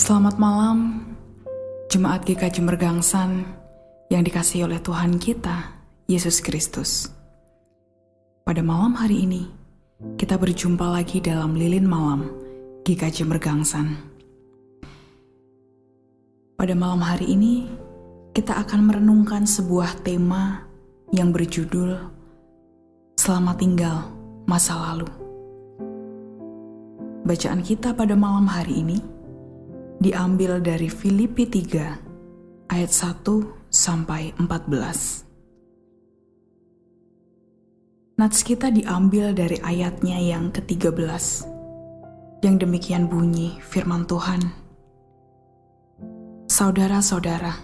Selamat malam, Jemaat GKJ Mergangsan yang dikasihi oleh Tuhan kita, Yesus Kristus. Pada malam hari ini, kita berjumpa lagi dalam Lilin Malam GKJ Mergangsan. Pada malam hari ini, kita akan merenungkan sebuah tema yang berjudul Selamat Tinggal Masa Lalu. Bacaan kita pada malam hari ini diambil dari Filipi 3 ayat 1 sampai 14. Nats kita diambil dari ayatnya yang ke-13 yang demikian bunyi firman Tuhan. Saudara-saudara,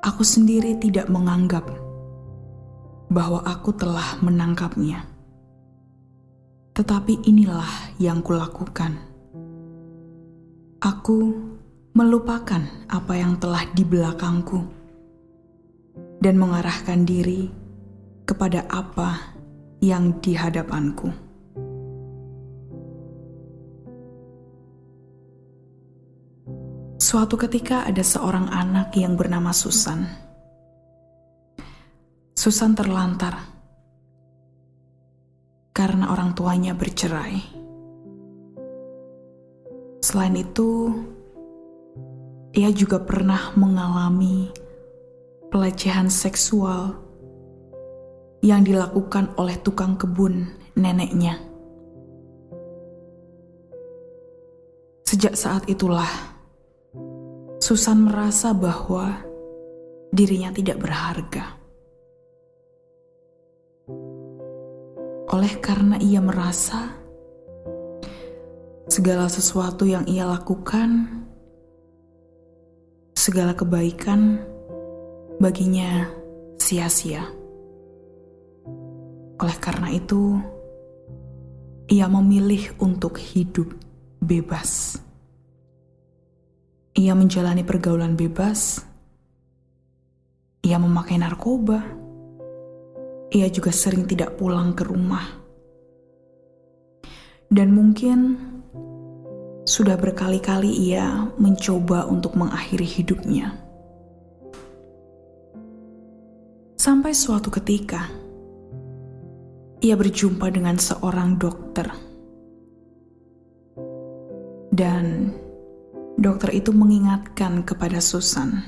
aku sendiri tidak menganggap bahwa aku telah menangkapnya. Tetapi inilah yang kulakukan. Aku melupakan apa yang telah di belakangku dan mengarahkan diri kepada apa yang di hadapanku. Suatu ketika ada seorang anak yang bernama Susan. Susan terlantar karena orang tuanya bercerai. Selain itu, ia juga pernah mengalami pelecehan seksual yang dilakukan oleh tukang kebun neneknya. Sejak saat itulah, Susan merasa bahwa dirinya tidak berharga. Oleh karena ia merasa segala sesuatu yang ia lakukan, segala kebaikan baginya sia-sia. Oleh karena itu, ia memilih untuk hidup bebas. Ia menjalani pergaulan bebas. Ia memakai narkoba. Ia juga sering tidak pulang ke rumah. Dan mungkin sudah berkali-kali ia mencoba untuk mengakhiri hidupnya. Sampai suatu ketika, ia berjumpa dengan seorang dokter. Dan dokter itu mengingatkan kepada Susan,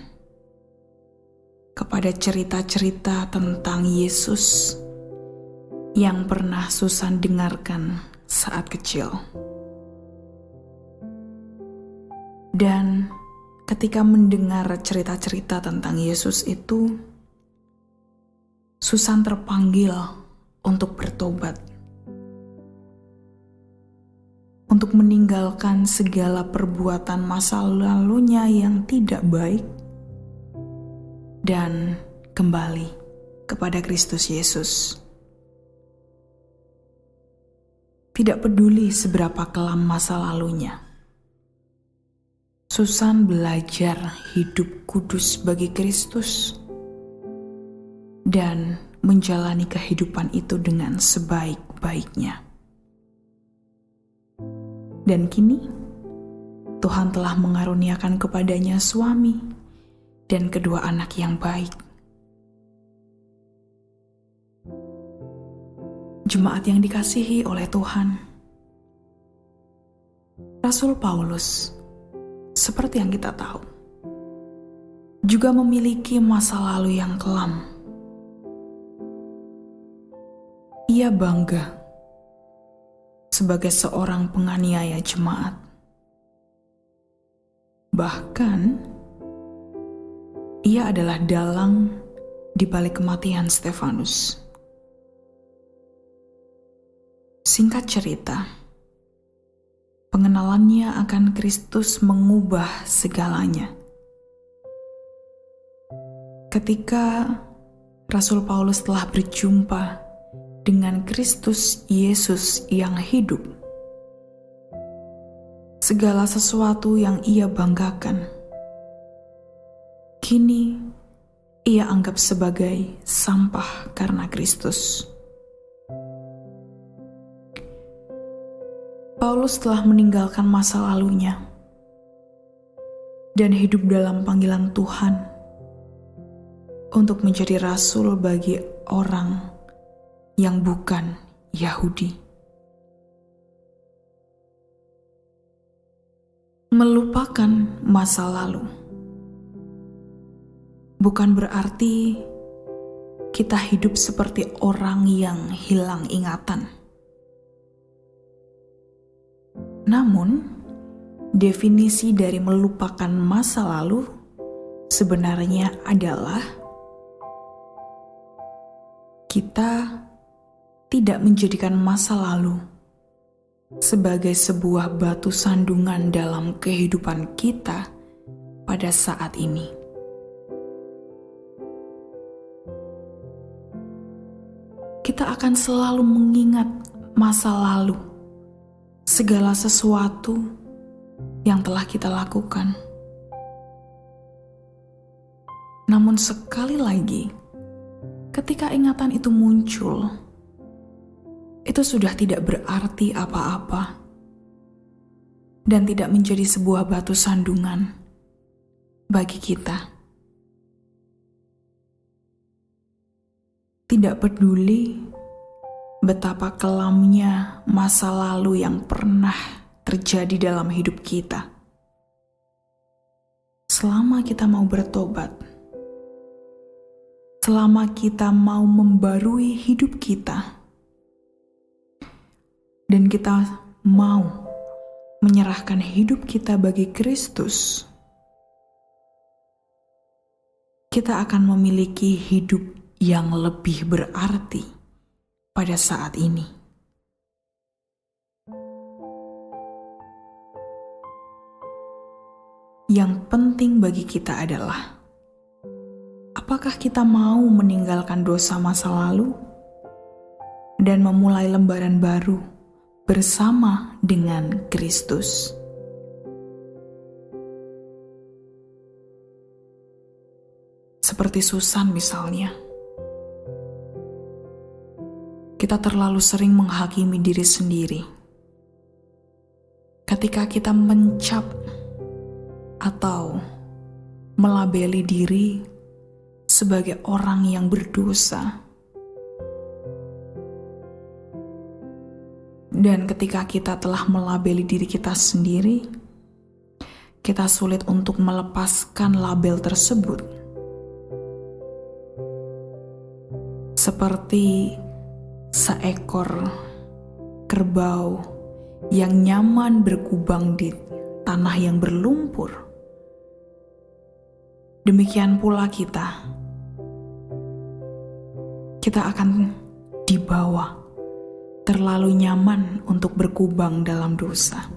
kepada cerita-cerita tentang Yesus yang pernah Susan dengarkan saat kecil. Dan ketika mendengar cerita-cerita tentang Yesus itu, Susan terpanggil untuk bertobat, untuk meninggalkan segala perbuatan masa lalunya yang tidak baik dan kembali kepada Kristus Yesus. Tidak peduli seberapa kelam masa lalunya, Susan belajar hidup kudus bagi Kristus dan menjalani kehidupan itu dengan sebaik-baiknya. Dan kini, Tuhan telah mengaruniakan kepadanya suami dan kedua anak yang baik. Jemaat yang dikasihi oleh Tuhan, Rasul Paulus, seperti yang kita tahu, juga memiliki masa lalu yang kelam. Ia bangga sebagai seorang penganiaya jemaat. Bahkan, ia adalah dalang di balik kematian Stefanus. Singkat cerita, pengenalannya akan Kristus mengubah segalanya. Ketika Rasul Paulus telah berjumpa dengan Kristus Yesus yang hidup, segala sesuatu yang ia banggakan, kini ia anggap sebagai sampah karena Kristus. Paulus telah meninggalkan masa lalunya dan hidup dalam panggilan Tuhan untuk menjadi rasul bagi orang yang bukan Yahudi. Melupakan masa lalu bukan berarti kita hidup seperti orang yang hilang ingatan. Namun, definisi dari melupakan masa lalu sebenarnya adalah kita tidak menjadikan masa lalu sebagai sebuah batu sandungan dalam kehidupan kita pada saat ini. Kita akan selalu mengingat masa lalu, segala sesuatu yang telah kita lakukan. Namun sekali lagi, ketika ingatan itu muncul, itu sudah tidak berarti apa-apa dan tidak menjadi sebuah batu sandungan bagi kita. Tidak peduli betapa kelamnya masa lalu yang pernah terjadi dalam hidup kita. Selama kita mau bertobat, selama kita mau membarui hidup kita, dan kita mau menyerahkan hidup kita bagi Kristus, kita akan memiliki hidup yang lebih berarti pada saat ini. Yang penting bagi kita adalah, apakah kita mau meninggalkan dosa masa lalu dan memulai lembaran baru bersama dengan Kristus? Seperti Susan misalnya, kita terlalu sering menghakimi diri sendiri. Ketika kita mencap atau melabeli diri sebagai orang yang berdosa, dan ketika kita telah melabeli diri kita sendiri, kita sulit untuk melepaskan label tersebut. Seperti seekor kerbau yang nyaman berkubang di tanah yang berlumpur, demikian pula kita akan dibawa terlalu nyaman untuk berkubang dalam dosa.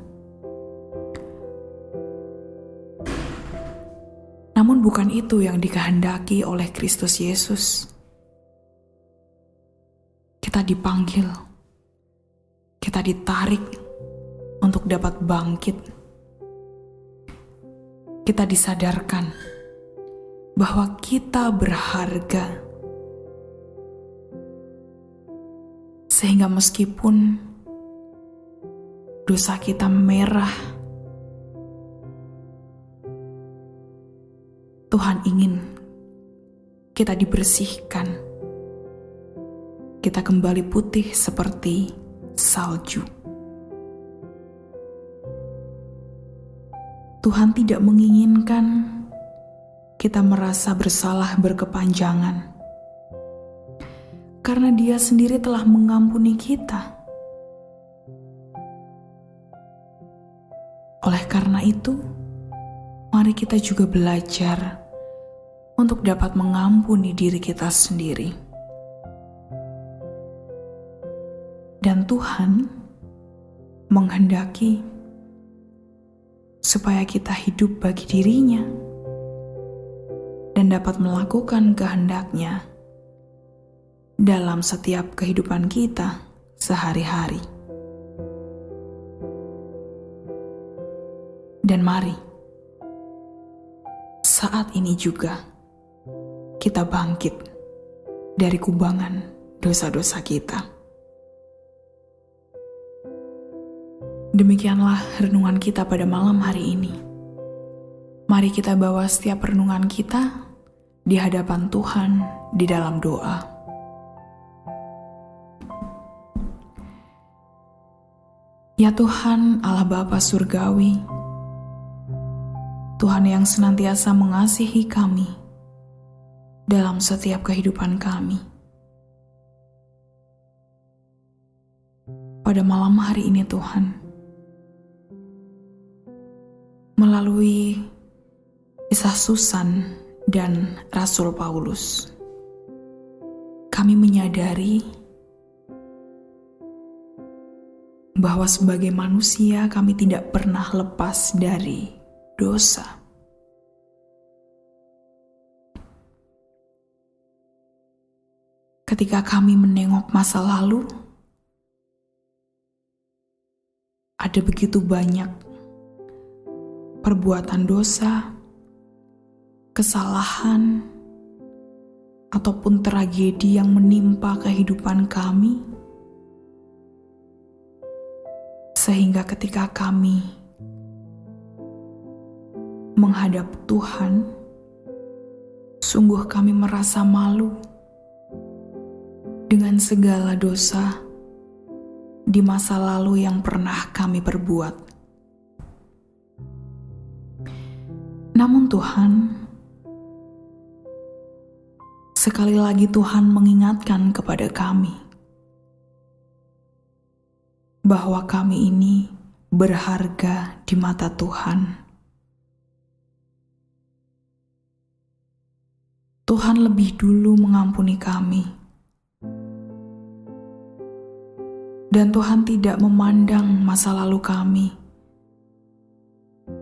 Namun bukan itu yang dikehendaki oleh Kristus Yesus. Kita dipanggil, kita ditarik untuk dapat bangkit. Kita disadarkan bahwa kita berharga, sehingga meskipun dosa kita merah, Tuhan ingin kita dibersihkan. Kita kembali putih seperti salju. Tuhan tidak menginginkan kita merasa bersalah berkepanjangan, karena Dia sendiri telah mengampuni kita. Oleh karena itu, mari kita juga belajar untuk dapat mengampuni diri kita sendiri. Dan Tuhan menghendaki supaya kita hidup bagi diri-Nya dan dapat melakukan kehendak-Nya dalam setiap kehidupan kita sehari-hari. Dan mari, saat ini juga kita bangkit dari kubangan dosa-dosa kita. Demikianlah renungan kita pada malam hari ini. Mari kita bawa setiap renungan kita di hadapan Tuhan di dalam doa. Ya Tuhan, Allah Bapa Surgawi, Tuhan yang senantiasa mengasihi kami dalam setiap kehidupan kami. Pada malam hari ini Tuhan, melalui kisah Susan dan Rasul Paulus, kami menyadari bahwa sebagai manusia kami tidak pernah lepas dari dosa. Ketika kami menengok masa lalu, ada begitu banyak perbuatan dosa, kesalahan, ataupun tragedi yang menimpa kehidupan kami, sehingga ketika kami menghadap Tuhan, sungguh kami merasa malu dengan segala dosa di masa lalu yang pernah kami perbuat. Namun Tuhan, sekali lagi Tuhan mengingatkan kepada kami bahwa kami ini berharga di mata Tuhan. Tuhan lebih dulu mengampuni kami, dan Tuhan tidak memandang masa lalu kami,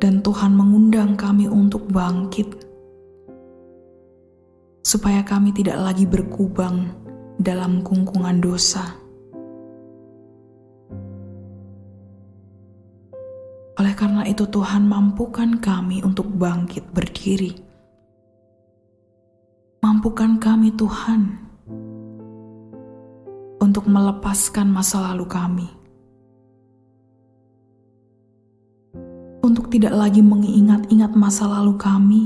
dan Tuhan mengundang kami untuk bangkit, supaya kami tidak lagi berkubang dalam kungkungan dosa. Oleh karena itu Tuhan mampukan kami untuk bangkit berdiri. Mampukan kami Tuhan untuk melepaskan masa lalu kami. Untuk tidak lagi mengingat-ingat masa lalu kami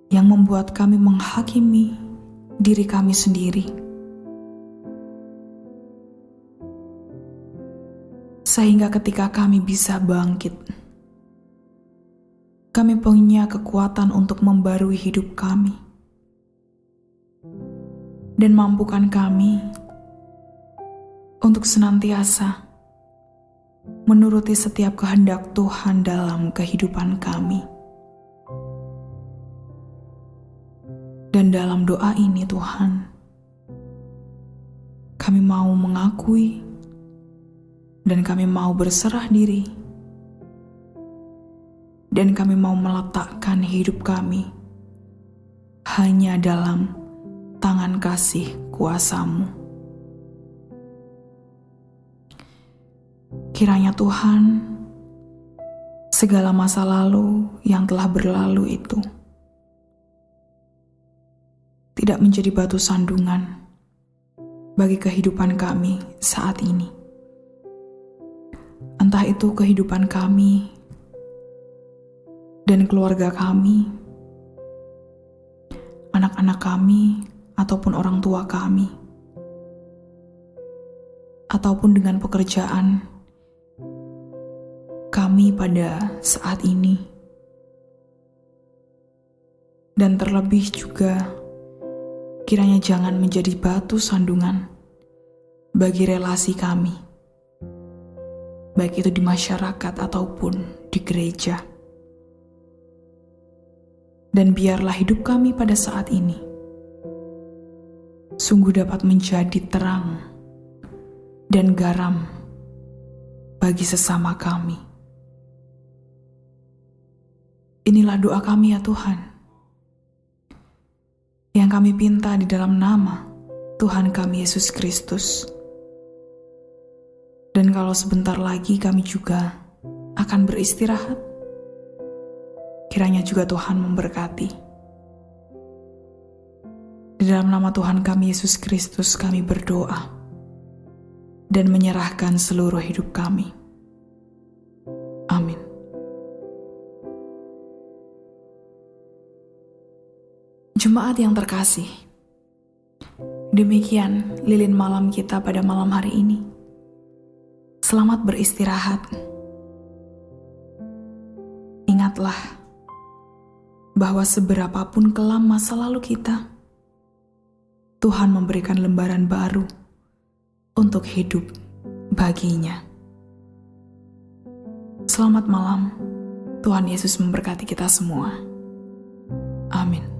yang membuat kami menghakimi diri kami sendiri. Sehingga ketika kami bisa bangkit, kami punya kekuatan untuk membarui hidup kami. Dan mampukan kami untuk senantiasa menuruti setiap kehendak Tuhan dalam kehidupan kami. Dan dalam doa ini Tuhan, kami mau mengakui dan kami mau berserah diri, dan kami mau meletakkan hidup kami hanya dalam tangan kasih kuasa-Mu. Kiranya Tuhan, segala masa lalu yang telah berlalu itu tidak menjadi batu sandungan bagi kehidupan kami saat ini. Entah itu kehidupan kami dan keluarga kami, anak-anak kami, ataupun orang tua kami, ataupun dengan pekerjaan kami pada saat ini. Dan terlebih juga, kiranya jangan menjadi batu sandungan bagi relasi kami, baik itu di masyarakat ataupun di gereja. Dan biarlah hidup kami pada saat ini sungguh dapat menjadi terang dan garam bagi sesama kami. Inilah doa kami ya Tuhan, yang kami pinta di dalam nama Tuhan kami Yesus Kristus. Dan kalau sebentar lagi kami juga akan beristirahat, kiranya juga Tuhan memberkati. Di dalam nama Tuhan kami Yesus Kristus kami berdoa dan menyerahkan seluruh hidup kami. Amin. Jemaat yang terkasih, demikian lilin malam kita pada malam hari ini. Selamat beristirahat. Ingatlah bahwa seberapapun kelam masa lalu kita, Tuhan memberikan lembaran baru untuk hidup baginya. Selamat malam. Tuhan Yesus memberkati kita semua. Amin.